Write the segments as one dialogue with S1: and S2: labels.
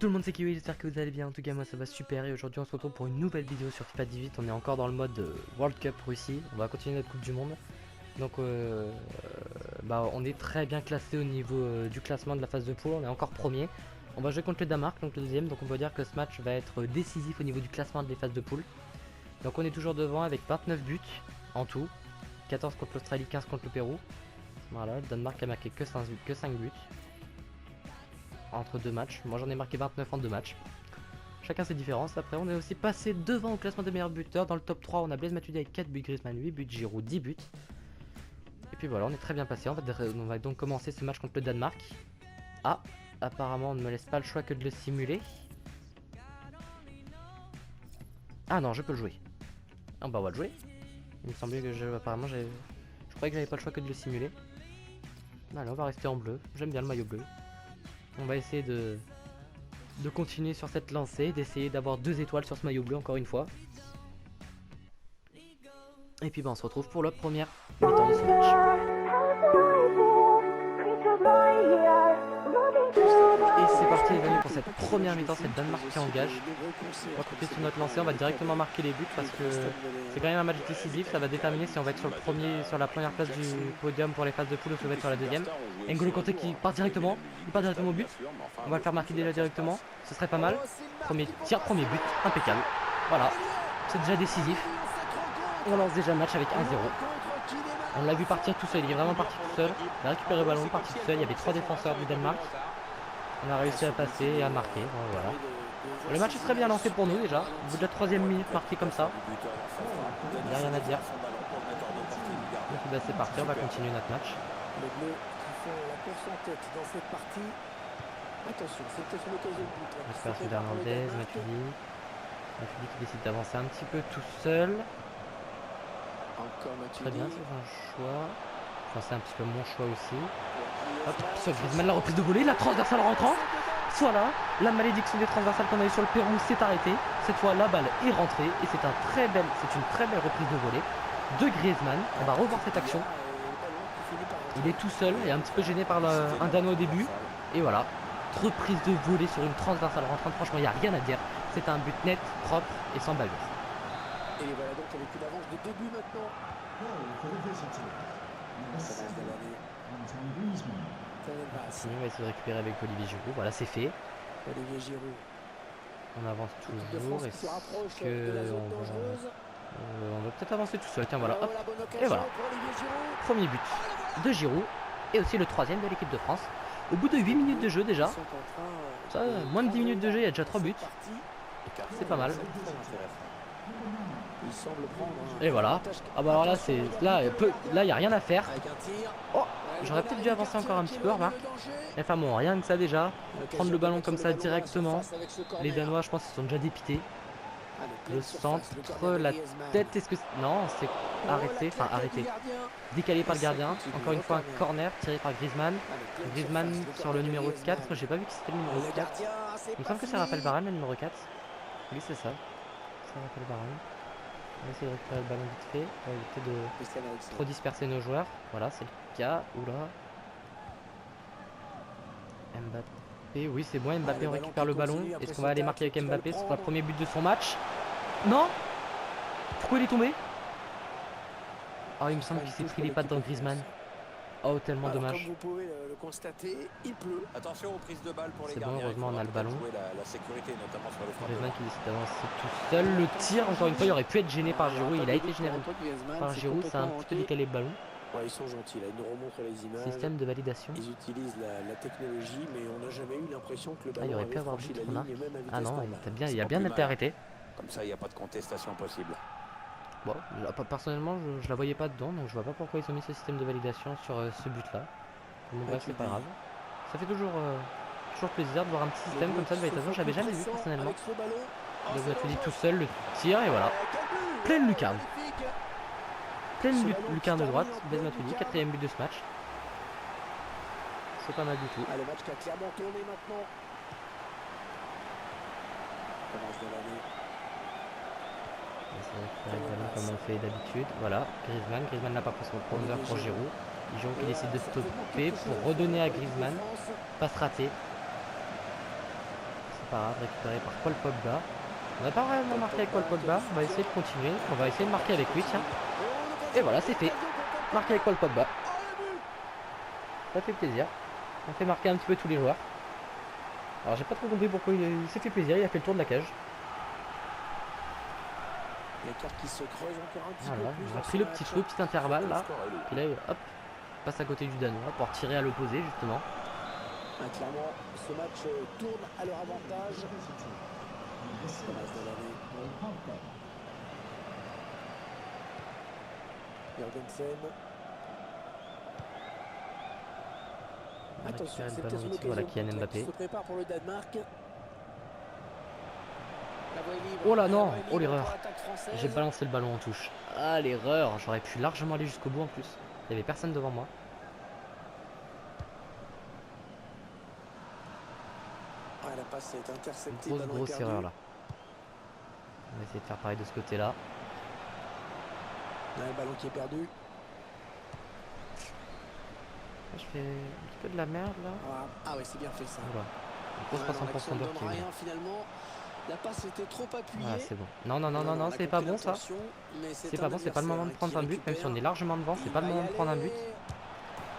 S1: tout le monde, c'est Kiwi, j'espère que vous allez bien. En tout cas, moi ça va super. Et aujourd'hui, on se retrouve pour une nouvelle vidéo sur FIFA 18. On est encore dans le mode World Cup Russie. On va continuer notre Coupe du Monde. Donc, on est très bien classé au niveau du classement de la phase de poule. On est encore premier. On va jouer contre le Danemark, donc le deuxième. Donc, on peut dire que ce match va être décisif au niveau du classement des phases de poule. Donc, on est toujours devant avec 29 buts en tout. 14 contre l'Australie, 15 contre le Pérou. Voilà, le Danemark a marqué que 5 buts. Entre deux matchs. Moi j'en ai marqué 29 en deux matchs. Chacun ses différences. Après on est aussi passé devant au classement des meilleurs buteurs. Dans le top 3 on a Blaise Matuidi avec 4 buts, Griezmann 8 buts, Giroud 10 buts. Et puis voilà, on est très bien passé. On va donc commencer ce match contre le Danemark. Ah, apparemment on ne me laisse pas le choix que de le simuler. Ah non, je peux le jouer. Ah bah on va le jouer. Il me semblait que apparemment je croyais que j'avais pas le choix que de le simuler. Allez, on va rester en bleu. J'aime bien le maillot bleu. On va essayer de continuer sur cette lancée, d'essayer d'avoir 2 étoiles sur ce maillot bleu encore une fois. Et puis on se retrouve pour la première mi-temps de ce match. Et c'est parti les amis pour cette première mi-temps, c'est le Danemark qui engage. On va couper sur notre lancée, on va directement marquer les buts parce que c'est quand même un match décisif, ça va déterminer si on va être sur la première place du podium pour les phases de poule ou si on va être sur la deuxième. N'Golo Kanté qui part directement, au but. On va le faire marquer déjà directement, ce serait pas mal. Premier tir, premier but, impeccable. Voilà, c'est déjà décisif. On lance déjà le match avec 1-0. On l'a vu partir tout seul, il est vraiment parti tout seul. Il a récupéré le ballon, parti tout seul, il y avait 3 défenseurs du Danemark. On a réussi à passer et à marquer, voilà. Le match est très bien lancé pour nous déjà. Au bout de la 3e minute marqué comme ça. Il n'y a rien à dire. Donc c'est parti, on va continuer notre match.
S2: Les Bleus qui font la course en tête dans cette partie. Attention, c'est peut-être une occasion de but.
S1: J'espère que Fernandez, Matuidi qui décide d'avancer un petit peu tout seul.
S2: Encore Matuidi.
S1: Très bien, c'est un choix. Enfin, c'est un petit peu mon choix aussi. Hop, sur Griezmann, la reprise de volée, la transversale rentrante. Voilà, la malédiction des transversales qu'on a eu sur le Pérou s'est arrêtée. Cette fois, la balle est rentrée et c'est une très belle reprise de volée de Griezmann. On va revoir cette action. Il est tout seul et un petit peu gêné par un Danois au début. Et voilà, reprise de volée sur une transversale rentrante. Franchement, il n'y a rien à dire. C'est un but net, propre et sans bavure.
S2: Et voilà donc avec une avance de 2 buts maintenant.
S1: On va essayer de récupérer avec Olivier Giroud. Voilà, c'est fait.
S2: Olivier Giroud.
S1: On avance toujours. Est-ce
S2: que
S1: on va peut-être avancer tout seul. Tiens, voilà. Hop. Et voilà. Premier but de Giroud. Et aussi le 3e de l'équipe de France. Au bout de 8 minutes de jeu déjà. Ça, moins de 10 minutes de jeu, il y a déjà 3 buts. C'est pas mal. Et voilà. Ah bah alors là, là il n'y a rien à faire. Oh, j'aurais peut-être dû avancer encore un petit peu, remarque. Enfin bon, rien que ça déjà. Prendre le ballon comme ça directement. Les Danois, je pense, ils sont déjà dépités. Le centre, la tête, est-ce que... Non, c'est arrêté, enfin arrêté. Décalé par le gardien. Encore une fois, un corner tiré par Griezmann. Griezmann sur le numéro 4. J'ai pas vu que c'était le numéro 4. Il me semble que c'est Raphaël Varane, le numéro 4. Oui, c'est ça. C'est Raphaël Varane. On va essayer de récupérer le ballon vite fait pour éviter de trop disperser nos joueurs. Voilà, c'est le cas. Oula. Mbappé, oui c'est bon, Mbappé on récupère le ballon. Est-ce qu'on va aller marquer avec Mbappé? C'est le premier but de son match. Non. Pourquoi il est tombé? Oh, il me semble qu'il s'est pris les pattes dans Griezmann. Oh, tellement dommage.
S2: Comme vous pouvez le constater, il pleut.
S3: Attention aux prises de balles pour les
S1: C'est bon,
S3: gardiens.
S1: heureusement on a le ballon.
S3: La sécurité, notamment sur le
S1: Griezmann qui décide d'avancer tout seul. Le tir, encore une fois, il aurait pu être gêné par Giroud. Il a été gêné par Giroud. Ça a un petit peu décalé le ballon.
S2: Ouais, ils sont gentils là, ils nous remontrent les images.
S1: Système de validation.
S2: Ils utilisent la technologie, mais on n'a jamais eu l'impression que le ballon
S1: il aurait pu
S2: avait
S1: avoir
S2: franchi
S1: but,
S2: la
S1: remarque.
S2: ligne, même à
S1: Ah
S2: vitesse
S1: non,
S2: normale.
S1: il a bien été arrêté.
S3: Comme ça, il n'y a pas de contestation possible.
S1: Bon, personnellement, je la voyais pas dedans, donc je vois pas pourquoi ils ont mis ce système de validation sur ce but-là. Mais bref, c'est pas grave. Ça fait toujours plaisir de voir un petit système comme ça de validation. Je l'avais jamais vu personnellement. Donc Matuidi tout seul, le tir et voilà. Pleine lucarne. Pleine lucarne de droite, Blaise Matuidi, 4e but de ce match. C'est pas mal du tout.
S2: Ah, le match qui a clairement tourné maintenant. Commence de l'année.
S1: On va récupérer le ballon comme on fait d'habitude. Voilà, Griezmann n'a pas pris son corner pour Giroud. Giroud qui décide de stopper pour redonner à Griezmann. Passe ratée. C'est pas grave, récupéré par Paul Pogba. On n'a pas vraiment marqué avec Paul Pogba, on va essayer de continuer, on va essayer de marquer avec lui, tiens. Et voilà, c'est fait. Marqué avec Paul Pogba. Ça fait plaisir. On fait marquer un petit peu tous les joueurs. Alors j'ai pas trop compris pourquoi il s'est fait plaisir, il a fait le tour de la cage.
S2: L'écart qui se creuse encore un petit
S1: Voilà,
S2: peu plus.
S1: on a pris le petit intervalle là. Puis là, hop, passe à côté du Danois pour tirer à l'opposé justement.
S2: Ah, clairement, ce match tourne à leur avantage. Jorgensen. Attention, c'est peut-être une
S1: Voilà,
S2: occasion
S1: Kylian Mbappé.
S2: qui se prépare pour le Danemark. La voie est libre.
S1: Oh là non,
S2: La voie est
S1: oh
S2: libre
S1: l'erreur.
S2: pour l'attaque française.
S1: J'ai balancé le ballon en touche. Ah l'erreur, j'aurais pu largement aller jusqu'au bout en plus. Il n'y avait personne devant moi.
S2: Ah, la passe est interceptée.
S1: Grosse
S2: ballon est perdu.
S1: erreur là. On va essayer de faire pareil de ce côté là.
S2: Là, le ballon qui est perdu.
S1: Je fais un petit peu de la merde là.
S2: Ah ouais, c'est bien fait ça.
S1: Voilà. Une grosse passe en
S2: l'action
S1: profondeur
S2: donne
S1: qui est
S2: rien
S1: bien.
S2: finalement. La passe était trop appuyée.
S1: Voilà, c'est bon. Non, non, non, non, non, c'est pas bon ça. C'est pas bon, c'est pas le moment de prendre un but, même si on est largement devant, c'est pas le moment de prendre un but.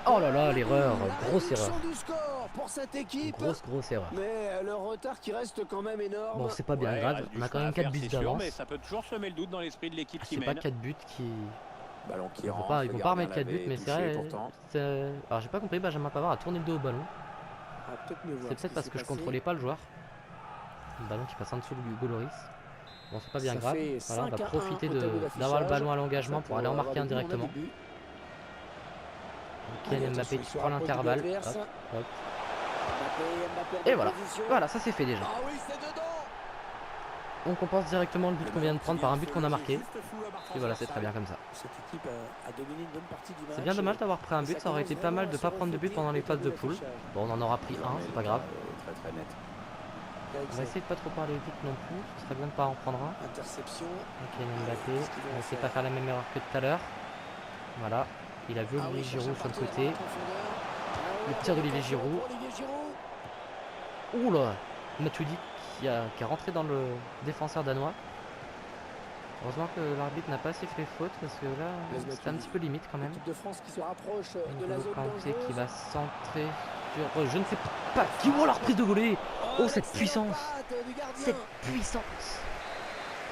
S1: Oh là là, l'erreur, grosse erreur.
S2: Du score pour cette équipe.
S1: Grosse erreur.
S2: Mais le retard qui reste quand même énorme.
S1: Bon, c'est pas bien grave, on a quand même 4 buts d'avance.
S3: Mais ça peut toujours semer le doute dans l'esprit de l'équipe qui
S1: C'est pas
S3: mène.
S1: 4 buts qui...
S3: Ballon qui
S1: Ils vont
S3: rentre,
S1: pas,
S3: le
S1: remettre
S3: gardien
S1: 4 buts,
S3: l'avait
S1: mais c'est
S3: touché
S1: vrai.
S3: pourtant.
S1: Alors j'ai pas compris, Benjamin Pavard a tourné le dos au ballon. C'est peut-être parce que je contrôlais pas le joueur. Le ballon qui passe en dessous du Hugo Lloris. Bon, c'est pas bien grave. Voilà, on va profiter d'avoir le ballon à l'engagement pour aller en marquer un directement. Kylian Mbappé qui prend l'intervalle. Hop. Et voilà. Voilà, ça c'est fait déjà.
S2: Ah oui, c'est dedans.
S1: On compense directement le but qu'on vient de prendre par un but qu'on a marqué. Et voilà, c'est très bien comme ça.
S2: Cette équipe a dominé une bonne partie du match.
S1: C'est bien dommage d'avoir pris un but, ça aurait été pas mal de pas prendre de but pendant les phases de poule. Bon, on en aura pris un, c'est pas grave.
S3: Très très net.
S1: On va essayer de pas trop parler vite non plus, ce serait bien de pas en prendre un.
S2: Interception.
S1: Ok, Mbappé, on va essayer de pas faire la même erreur que tout à l'heure. Voilà, il a vu Olivier Giroud sur le côté. Le tir d'Olivier Giroud. Oula, Matuidi qui a rentré dans le défenseur danois. Heureusement que l'arbitre n'a pas sifflé faute parce que là, c'était un petit peu limite quand même.
S2: L'équipe de France qui se rapproche de la zone
S1: Kanté
S2: dangereuse.
S1: qui va centrer sur... je ne sais pas qui... Oh la reprise de volée. Oh cette puissance. Cette puissance.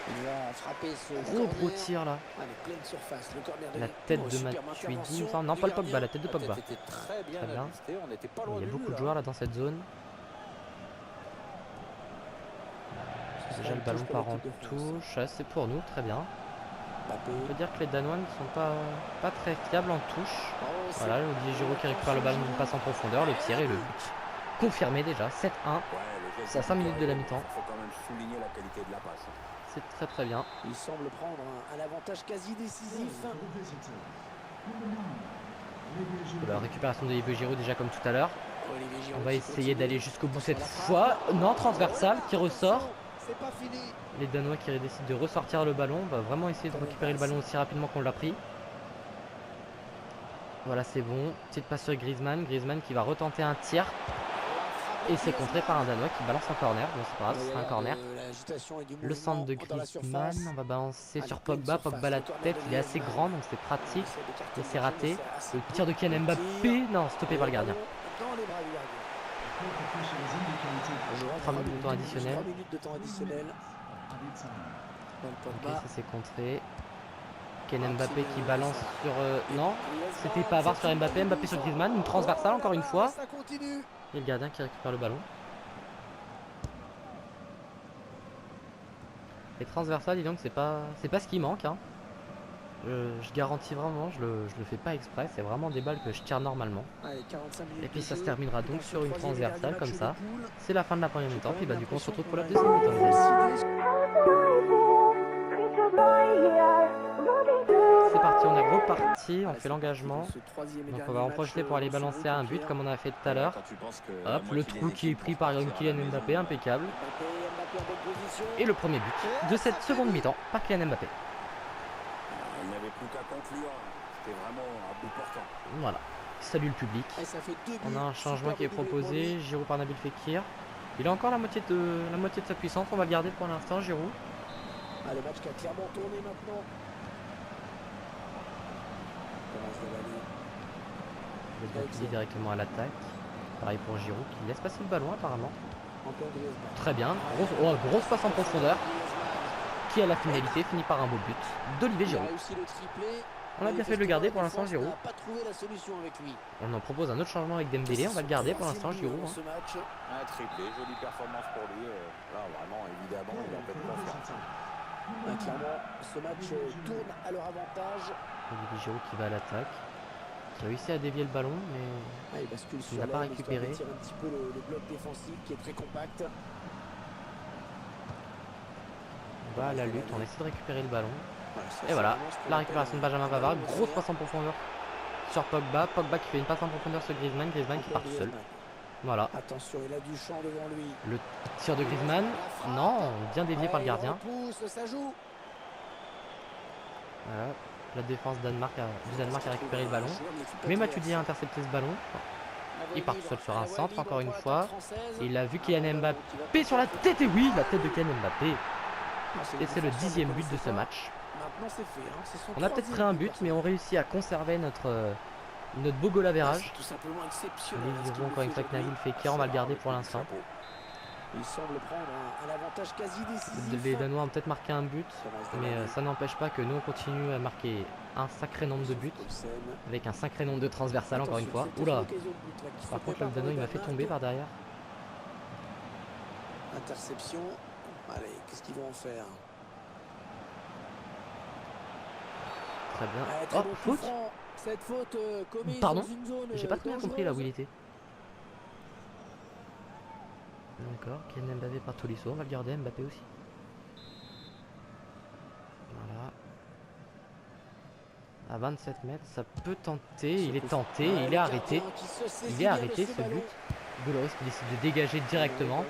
S2: Il va frapper ce
S1: Gros tir là.
S2: Ah, mais pleine surface, le corner
S1: La tête de Matuidi, il me semble. Non, pas le Pogba, la tête de Pogba.
S3: Très bien. On était pas loin
S1: Il y a
S3: du
S1: beaucoup
S3: but,
S1: de joueurs là dans cette zone. Déjà le ballon part en touche, c'est pour nous, très bien. On peut dire que les Danois ne sont pas très fiables en touche. Voilà, Olivier Giroud qui récupère le ballon, une passe en profondeur, le tir et le but. Confirmé déjà, 7-1. C'est à 5 minutes de la mi-temps.
S3: Il faut quand même souligner la qualité de la passe.
S1: C'est très très bien.
S2: Il semble prendre un avantage quasi décisif.
S1: La récupération d'Olivier Giroud déjà comme tout à l'heure.
S2: Olivier Giroud
S1: On va
S2: qui
S1: essayer
S2: continue.
S1: d'aller jusqu'au bout cette fois. Non, transversal qui ressort.
S2: C'est pas fini.
S1: Les Danois qui décident de ressortir le ballon. On va vraiment essayer de récupérer le ballon aussi rapidement qu'on l'a pris. Voilà, c'est bon. Petite passe sur Griezmann. Griezmann qui va retenter un tir. Et c'est contré par un Danois qui balance un corner. Bon, c'est pas grave, c'est un corner. Le centre de Griezmann. On va balancer sur Pogba. Pogba la tête. Il est assez grand donc c'est pratique. Et c'est raté. Le tir de Kylian Mbappé. Non, stoppé par le gardien. 3 minutes de temps additionnel.
S2: 3 minutes de temps additionnel.
S1: Ok, ça c'est contré. Kylian Mbappé qui balance sur... non, c'était Pavard sur Mbappé. Mbappé sur Griezmann. Une transversale encore une fois.
S2: Ça continue.
S1: Et le gardien qui récupère le ballon. Les transversales, dis donc, c'est pas ce qui manque. Hein. Je garantis vraiment, je le fais pas exprès. C'est vraiment des balles que je tire normalement.
S2: Allez, 45 minutes
S1: Et puis
S2: de
S1: ça se
S2: jeu.
S1: terminera donc
S2: Dans
S1: sur
S2: ce
S1: une
S2: troisième
S1: transversale
S2: match
S1: comme
S2: de
S1: ça.
S2: poule.
S1: C'est la fin de la première mi-temps. Puis bah du coup on se retrouve pour la
S2: On
S1: deuxième mi-temps. les amis. C'est parti, on est reparti, on fait l'engagement. Donc on va en profiter pour aller balancer à un but comme on a fait tout à l'heure. Hop, le trou qui est pris par Kylian Mbappé, impeccable. Et le premier but de cette seconde mi-temps par Kylian Mbappé.
S3: Il n'avait plus qu'à conclure. C'était vraiment à bout portant.
S1: Voilà, salut le public. On a un changement qui est proposé, Giroud par Nabil Fekir. Il a encore la moitié de sa puissance, on va le garder pour l'instant, Giroud.
S2: Ah, le match qui a clairement tourné maintenant. Commence de Valle.
S1: Il va appuyer directement à l'attaque. Pareil pour Giroud qui laisse passer le ballon apparemment.
S2: Antoine Griezmann.
S1: Très bien, grosse passe en profondeur. Qui à la finalité finit par un beau but d'Olivier
S2: Il a
S1: Giroud.
S2: réussi le triplé.
S1: On a bien fait de le garder pour l'instant, Giroud.
S2: n'a pas trouvé la solution avec lui.
S1: On en propose un autre changement avec Dembélé, on va le garder pour l'instant, Giroud.
S2: Dans
S1: Hein.
S2: ce match.
S3: Un triplé, jolie performance pour lui. Là, vraiment, évidemment, il en fait confiance.
S2: Clairement, ce match tourne à leur avantage.
S1: Olivier Giroud qui va à l'attaque. Qui a réussi à dévier le ballon, mais
S2: Ah, il bascule sur
S1: il n'a pas
S2: l'aile, histoire de
S1: récupéré.
S2: tirer un petit peu le bloc défensif qui est très compact.
S1: On va à la lutte, on essaie de récupérer le ballon.
S2: Voilà, ça,
S1: Et
S2: c'est
S1: voilà,
S2: vraiment ce qu'on
S1: la
S2: appelle
S1: récupération de Benjamin Pavard, grosse passe en profondeur sur Pogba. Pogba qui fait une passe en profondeur sur Griezmann, Griezmann qui part tout seul. Voilà,
S2: Attention, il a du champ devant lui.
S1: le tir de Griezmann, non, bien dévié par le gardien.
S2: Repousse, ça joue.
S1: Voilà, la défense du Danemark a récupéré le ballon. Mais Matuidi a intercepté ce ballon. Il part tout seul sur un centre, encore une fois. Il a vu Kylian Mbappé sur la tête, et oui, la tête de Kylian Mbappé. Et c'est le 10e but de ce match.
S2: Maintenant, c'est fait, hein. C'est son
S1: On a peut-être pris un
S2: troisième
S1: but, mais on réussit à conserver notre beau goal average.
S2: C'est tout simplement exceptionnel.
S1: Allez,
S2: ce qu'il
S1: Giroud, encore une fois, que Nabil Fekir, on va le garder pour l'instant.
S2: Il semble prendre un avantage quasi décisif.
S1: Les Danois ont peut-être marqué un but, mais ça n'empêche pas que nous on continue à marquer un sacré nombre de buts, avec un sacré nombre de transversales encore une fois. Oula! Par contre là, le Danois il m'a fait tomber par derrière.
S2: Interception. Allez, qu'est-ce qu'ils vont en faire?
S1: Très bien.
S2: Allez, très
S1: Oh,
S2: bon coup
S1: faute!
S2: franc. Cette faute commise
S1: Pardon?
S2: dans une zone
S1: J'ai pas très bien compris là où il
S2: dangereuse.
S1: était. D'accord, Kylian Mbappé par Tolisso, on va le garder, Mbappé aussi. Voilà. À 27 mètres, ça peut tenter, il est tenté, il est arrêté. Il est arrêté ce but. Gouloris qui décide de dégager directement.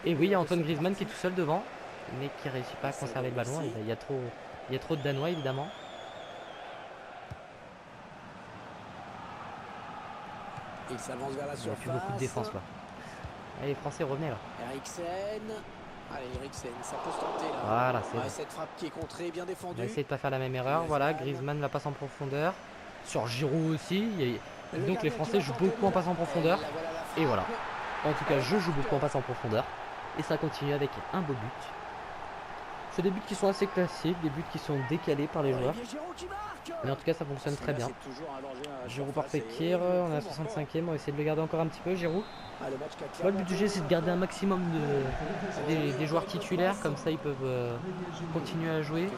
S1: Et oui, il y a Antoine Griezmann qui est tout seul devant, mais qui réussit pas à conserver le ballon. Il y a trop de Danois évidemment.
S2: Il s'avance vers la
S1: Il a
S2: surface.
S1: plus beaucoup de défense là. Allez, les Français, revenez là.
S2: Eriksen. Allez, Eriksen, ça peut se tenter là.
S1: Voilà, c'est
S2: Ouais,
S1: bon.
S2: cette frappe qui est contrée, bien
S1: On va
S2: défendue.
S1: essayer de pas faire la même erreur. Voilà, Griezmann la passe en profondeur. Sur Giroud aussi. Donc les Français jouent beaucoup en passe en profondeur. Et voilà. En tout cas, je joue beaucoup en passe en profondeur. Et ça continue avec un beau but. C'est des buts qui sont assez classiques, des buts qui sont décalés par les joueurs. Mais en tout cas, ça fonctionne très bien. Giroud par Fekir, on est à 65e, on va essayer de le garder encore un petit peu, Giroud. Moi, le but du jeu, c'est de garder un maximum des joueurs titulaires, comme ça ils peuvent continuer à jouer.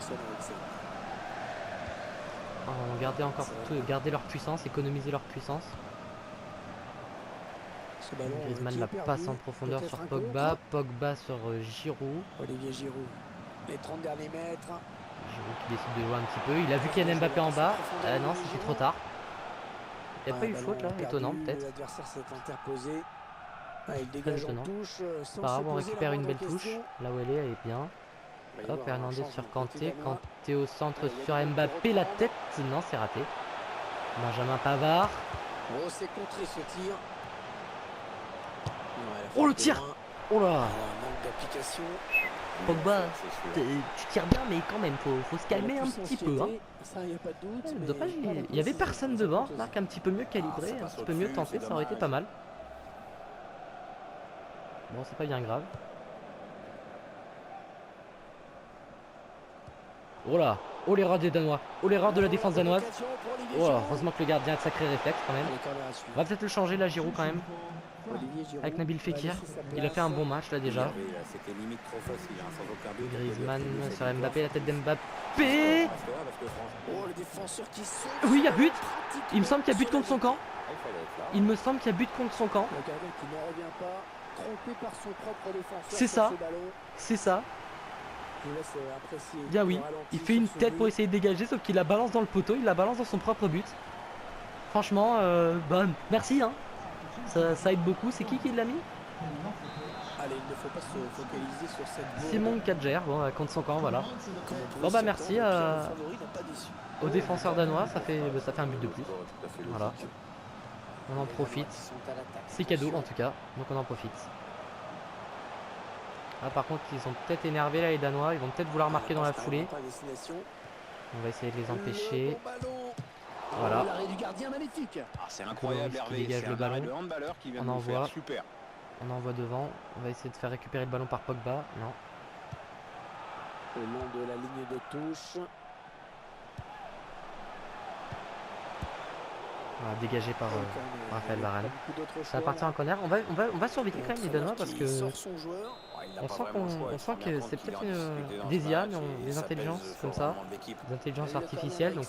S1: Garder leur puissance, économiser leur puissance. Griezmann la passe en profondeur sur Pogba, Pogba sur Giroud.
S2: Olivier Giroud, les 30 derniers mètres.
S1: Giroud qui décide de jouer un petit peu. Il a vu Kylian Mbappé en bas. Non, c'était trop tard. Il n'y a pas eu faute là, étonnant peut-être.
S2: L'adversaire s'est interposé. Il
S1: Très
S2: dégage en
S1: étonnant.
S2: touche. Sans
S1: Pas grave,
S2: se
S1: on
S2: poser
S1: récupère
S2: la
S1: une belle
S2: moindre
S1: touche.
S2: question.
S1: Là où elle est bien.
S2: Il va y
S1: Hop,
S2: avoir un
S1: Hernandez
S2: changement
S1: sur
S2: du côté
S1: Kanté.
S2: danois.
S1: Kanté au centre sur Mbappé, la tête. Non, c'est raté. Benjamin Pavard.
S2: Oh, c'est contré ce tir.
S1: Oh, le tir! Oh là!
S2: Manque d'application.
S1: Pogba, tu tires bien, mais quand même, faut se calmer un petit peu. Hein.
S2: Ça, il n'y a pas de doute. mais
S1: Dommage,
S2: pas la
S1: il y avait personne
S2: précision,
S1: devant.
S2: cette
S1: Marc un petit peu mieux calibré, un petit peu mieux tenté, ça aurait été pas mal. Bon, c'est pas bien grave. Oh là! Oh l'erreur des Danois! Oh l'erreur de la défense danoise! Oh là, heureusement que le gardien a de sacrés réflexes quand même. On va peut-être le changer là, Giroud quand même. Avec Nabil Fekir. Il a fait un bon match là déjà.
S3: C'était limite trop facile, hein, sans aucun doute.
S1: Griezmann sur Mbappé, la tête d'Mbappé.
S2: Oh, le défenseur qui saute.
S1: Oui, il y a but. Il me semble qu'il y a but contre son camp.
S3: Il fallait être là.
S1: Il me semble qu'il y a but contre son camp.
S2: Le gardien qui ne revient pas, trompé par son propre défenseur.
S1: C'est
S2: sur
S1: ça.
S2: ce ballon.
S1: C'est ça.
S2: Je vous laisse apprécier
S1: Bien oui.
S2: le ralenti
S1: Il fait une
S2: sur ce
S1: tête
S2: but.
S1: pour essayer de dégager, sauf qu'il la balance dans le poteau. Il la balance dans son propre but. Franchement, bah, merci. Hein. Ça aide beaucoup. C'est qui l'a mis?
S2: Allez, il ne faut pas se focaliser sur cette bourde.
S1: Simon Kadjer. Bon, contre son camp, voilà.
S2: Comme on pouvait
S1: Bon bah
S2: s'y
S1: merci
S2: attendre, Pierre, le favori n'a pas déçu.
S1: aux défenseurs danois. Ça fait un but de plus.
S3: Tout à fait
S1: Voilà.
S3: logique.
S1: On en profite.
S2: Ils sont à l'attaque.
S1: C'est cadeau en tout cas. Donc on en profite. Ah, par contre, ils sont peut-être énervés là, les Danois. Ils vont peut-être vouloir marquer dans la foulée. On va essayer de les empêcher. Voilà.
S2: L'arrêt du gardien magnifique.
S3: Ah, c'est incroyable,
S1: Loris qui
S3: Hervé.
S1: dégage
S3: C'est
S1: le
S3: un arrêt
S1: ballon.
S3: de handballeur qui vient
S1: On
S3: de nous
S1: envoie.
S3: faire. Super.
S1: On envoie devant. On va essayer de faire récupérer le ballon par Pogba. Non.
S2: Le long de la ligne de touche.
S1: Voilà, dégagé par Raphaël Varane. Ça
S2: Ça
S1: appartient en corner. On va surveiller quand même les Danois parce que
S2: son joueur.
S1: on sent que c'est peut-être des IA, mais des intelligences comme ça, des intelligences artificielles. Donc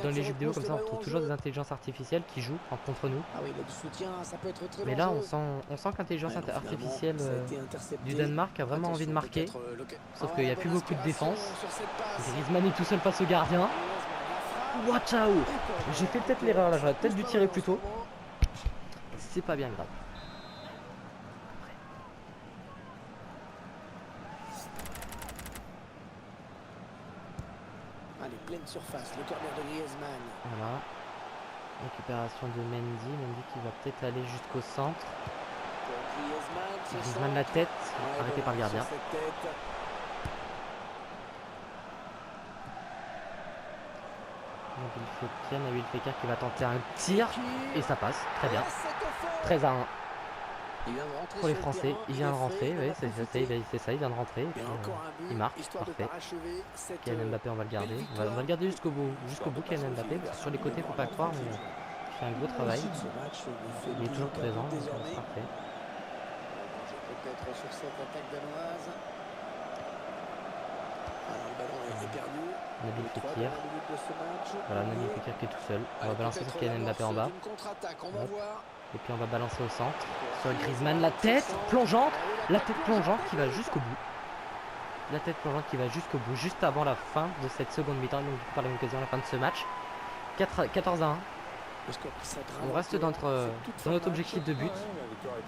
S1: dans les jeux vidéo comme ça, on retrouve toujours des intelligences artificielles qui jouent contre nous.
S2: Ah oui, il a du soutien, ça peut être très
S1: Mais là,
S2: dangereux.
S1: on sent que l'intelligence artificielle
S2: Ça a été intercepté.
S1: du Danemark a vraiment envie de marquer.
S2: Attention, peut-être,
S1: Sauf qu'il n'y a plus beaucoup de défense.
S2: sur cette passe.
S1: Griezmann est tout seul face au gardien. Watch out! J'ai fait peut-être l'erreur là, j'aurais peut-être dû tirer plus tôt. C'est pas bien grave.
S2: Allez, pleine surface, le corner de Griezmann.
S1: Voilà. Récupération de Mendy. Mendy qui va peut-être aller jusqu'au centre.
S2: Pour Griezmann, ce
S1: Griezmann la
S2: centre.
S1: tête,
S2: Ouais,
S1: arrêté
S2: bon,
S1: par le gardien.
S2: sur cette tête.
S1: Nabil Fekir qui va tenter un tir et ça passe, très bien.
S2: Ah, c'est au fond.
S1: 13 à 1
S2: Il vient de rentrer
S1: pour les
S2: sur le
S1: Français.
S2: terrain,
S1: Il vient de
S2: est
S1: rentrer,
S2: frais,
S1: oui,
S2: il a
S1: c'est
S2: profité.
S1: ça, il vient de rentrer. Et
S2: Et
S1: puis,
S2: encore un but,
S1: il marque,
S2: histoire de
S1: parfait.
S2: parachever cette,
S1: Kylian Mbappé, on va le garder. On va le garder jusqu'au bout Kylian Mbappé. Parce que sur les côtés, faut pas le croire, mais il fait un gros travail.
S2: Ce match ne fait
S1: Il est
S2: plus
S1: toujours
S2: aucun
S1: présent,
S2: doute
S1: donc
S2: désormais.
S1: c'est parfait.
S2: Peut-être sur cette attaque danoise. Alors, le ballon est perdu.
S1: Nabil
S2: Les trois
S1: Fekir.
S2: dernières minutes de ce match.
S1: Voilà, Nabil Fekir qui est tout seul. On va
S2: Allez,
S1: balancer sur
S2: peut-être
S1: Kylian Mbappé en bas.
S2: l'amorce d'une contre-attaque, on va
S1: Hop.
S2: voir.
S1: Et puis on va balancer au centre. Sur Griezmann, la tête plongeante. La tête plongeante qui va jusqu'au bout. La tête plongeante qui va jusqu'au bout, juste avant la fin de cette seconde mi-temps. Donc par la même occasion, la fin de ce match. 14 à 1.
S2: Le score qui s'aggrave
S1: On reste
S2: encore.
S1: dans
S2: C'est toute
S1: notre
S2: fin
S1: objectif
S2: match.
S1: de but.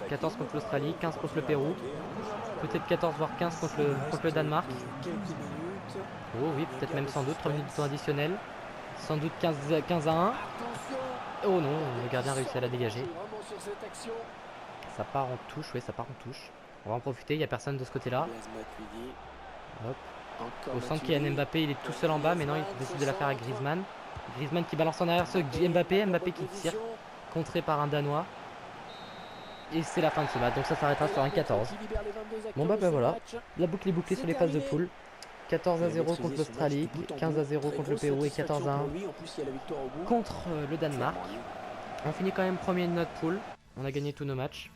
S1: 14 contre l'Australie, 15 contre le Pérou. Peut-être 14 voire 15 contre le Danemark.
S2: Quelques minutes.
S1: Oh oui, peut-être même sans doute 3 minutes de temps additionnel. Sans doute 15 à 1.
S2: Attention.
S1: Oh non, le gardien réussit à la dégager.
S2: Vraiment sur cette action.
S1: Ça part en touche, oui, ça part en touche. On va en profiter, il n'y a personne de ce côté-là. Hop. Au centre, Kylian Mbappé, il est tout seul en bas, mais non, il décide de la faire à Griezmann. Griezmann qui balance en arrière ce Mbappé, Mbappé qui tire, contré par un Danois. Et c'est la fin de ce match, donc ça s'arrêtera sur un 14. Bon bah voilà, la boucle est bouclée sur les phases de poule. 14 à 0 contre l'Australie, 15 à 0 contre le Pérou et 14 à 1 contre le Danemark. On finit quand même premier de notre poule, on a gagné tous nos matchs.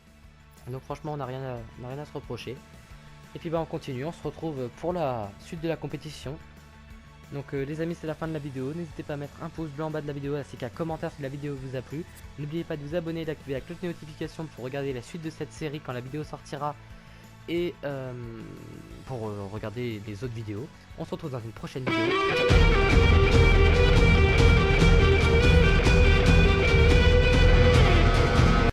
S1: Donc franchement on n'a rien à se reprocher. Et puis bah on continue, on se retrouve pour la suite de la compétition. Donc les amis, c'est la fin de la vidéo, n'hésitez pas à mettre un pouce bleu en bas de la vidéo ainsi qu'un commentaire si la vidéo vous a plu. N'oubliez pas de vous abonner et d'activer la cloche de notification pour regarder la suite de cette série quand la vidéo sortira et pour regarder les autres vidéos. On se retrouve dans une prochaine vidéo.